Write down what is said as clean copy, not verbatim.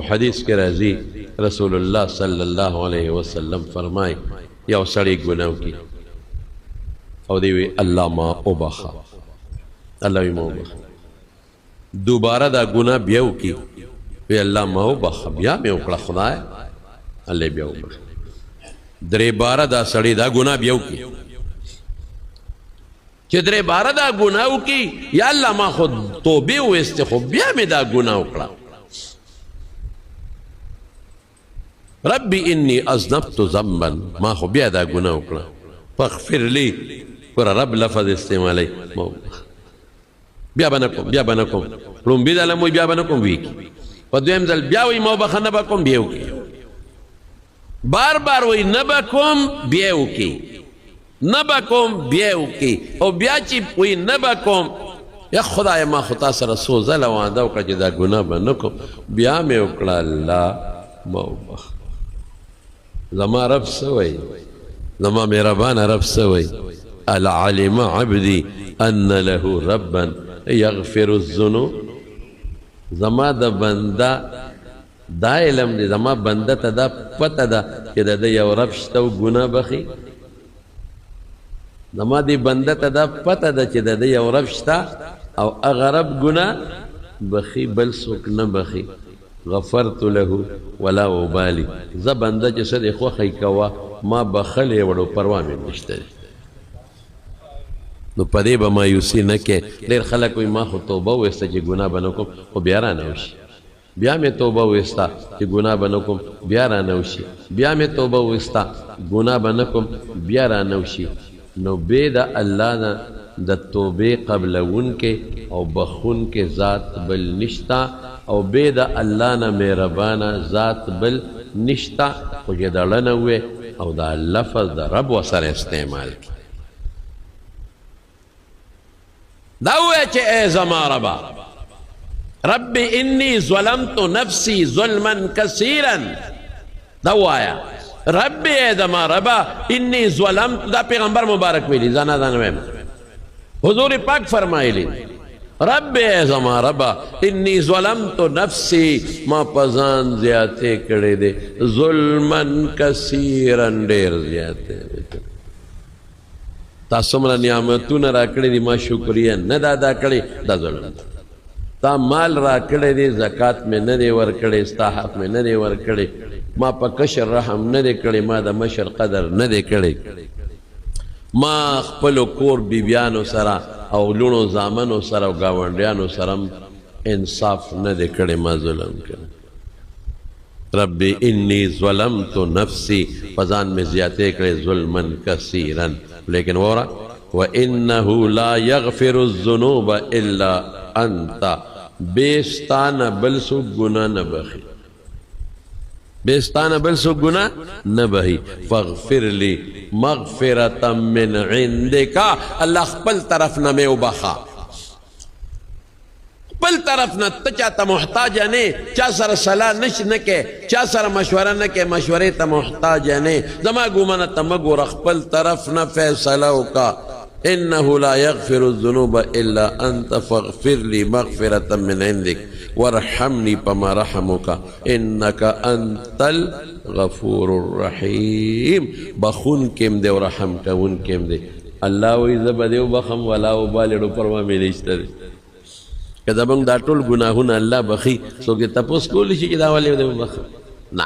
حدیث کے راضی رسول اللہ صلی اللہ علیہ وسلم فرمائے یو سڑی گناہ کی او دیوی اللہ ما اوبخا اللہ ما اوبخا دوبارہ دا گناہ بیاو کی وی اللہ ما اوبخا بیا میں اکڑا خدا ہے اللہ بیا اوبخا درے بارہ دا سڑی دا گناہ بیاو کی چھ درے بارہ دا گناہ کی یا اللہ ما خود توبے ہوئے خود بیا میں دا گناہ اکڑا ربی انی اذنبت ذنبا ما خو بیا دا گناہ اکڑا فاغفر لی پر رب لفظ استعمالی بیا بنکم رنبی دا لموی بیا بنکم ویکی و دویم ذل بیاوی موبخ نبکم بیاو کی بار بار وی نبکم بیاو کی نبکم بیاو کی او بیا چی وی نبکم یا خدای ما خطا سر سوزل وانده اکڑا چی دا گناہ بنکم بیا میں اکڑا اللہ موبخ زما رب سوئی زما مہربان رب سوئی العلم عبدی ان له ربا یغفر الذنوب زما دا بندہ دا علم دی زما بندہ تا دا پتہ دا کہ دا یو رب شتو گناہ بخی زما دی بندہ تا دا پتہ دا کہ دا یو رب شتا او اغرب گناہ بخی بل سوک نہ بخی غفرت له ولا ابالی ز بنده چې صد خوخی کوا ما بخلې وړو پروا مې نشته نو پدې به مایوسي نه کې ډېر خلک وي ما خو توبه وسته چې ګناه به نه کوم خو بیا را نه وشي بیا مې توبه وسته چې ګناه به نه کوم بیا را نه وشي بیا مې توبه وسته ګناه به نه کوم بیا را نه وشي نو بې د الله نه د توبې قبلونکې او بخونکې ذات بل نشتا او بے دا اللہ نا مہربانا ذات بل نشتا خو جے دا لنوے او دا لفظ دا رب و سر استعمال کی داوے چے اے زما ربا رب انی ظلمت نفسی ظلما کثیرا دوایا رب اے زما ربا انی ظلمت دا پیغمبر مبارک ویلی زانا دانویم حضور پاک فرمائی لی رب اے زما ربا انی ظلمت نفسی ما پزان زیادے کڑے دے ظلمن کثیرن دیر زیادے تا سمرا نعمتون را کڑے دی ما شکریہ ندادا کڑے دا ظلم تا مال را کڑے دی زکاة میں ندے ور کڑے استحاق میں ندے ور کڑے ما پا کشر رحم ندے کڑے ما دا مشر قدر ندے کڑے ما خپلو کور بیبیانو سرا او لونو زامنو سرا او گاونڈیانو سرم انصاف ندے کڑے ما ظلم کرے ربی انی ظلمت نفسی فزان میں زیادے کڑے ظلمن کثیرن لیکن وورا وَإِنَّهُ لَا يَغْفِرُ الذُّنُوبَ إِلَّا أَنْتَ بیستان بلسو گناہ نبخی بیستان بلسو گناہ نبہی فاغفر لی مغفرتا من عندکا اللہ خپل طرف نہ میں ابخا خپل طرف نہ تچا تا محتاج نے چا سر صلاح نش نکے چا سر مشورہ نکے مشورے تا محتاج نے زما گمانا تمگو رخپل طرف نہ فیصلہ کا انہو لا یغفر الذنوب الا انت فاغفر لی مغفرتا من عندک ورحمنی پما رحمکا انکا انت الغفور الرحیم بخون کم دے ورحم کون کم دے اللہ وی زبدے و بخم ولا و بالڑو پروا میں نشتہ دے کہ دبنگ دا ٹول گناہون اللہ بخی سو کہ تپوس کولی چی کہ دا والے دے و بخم نا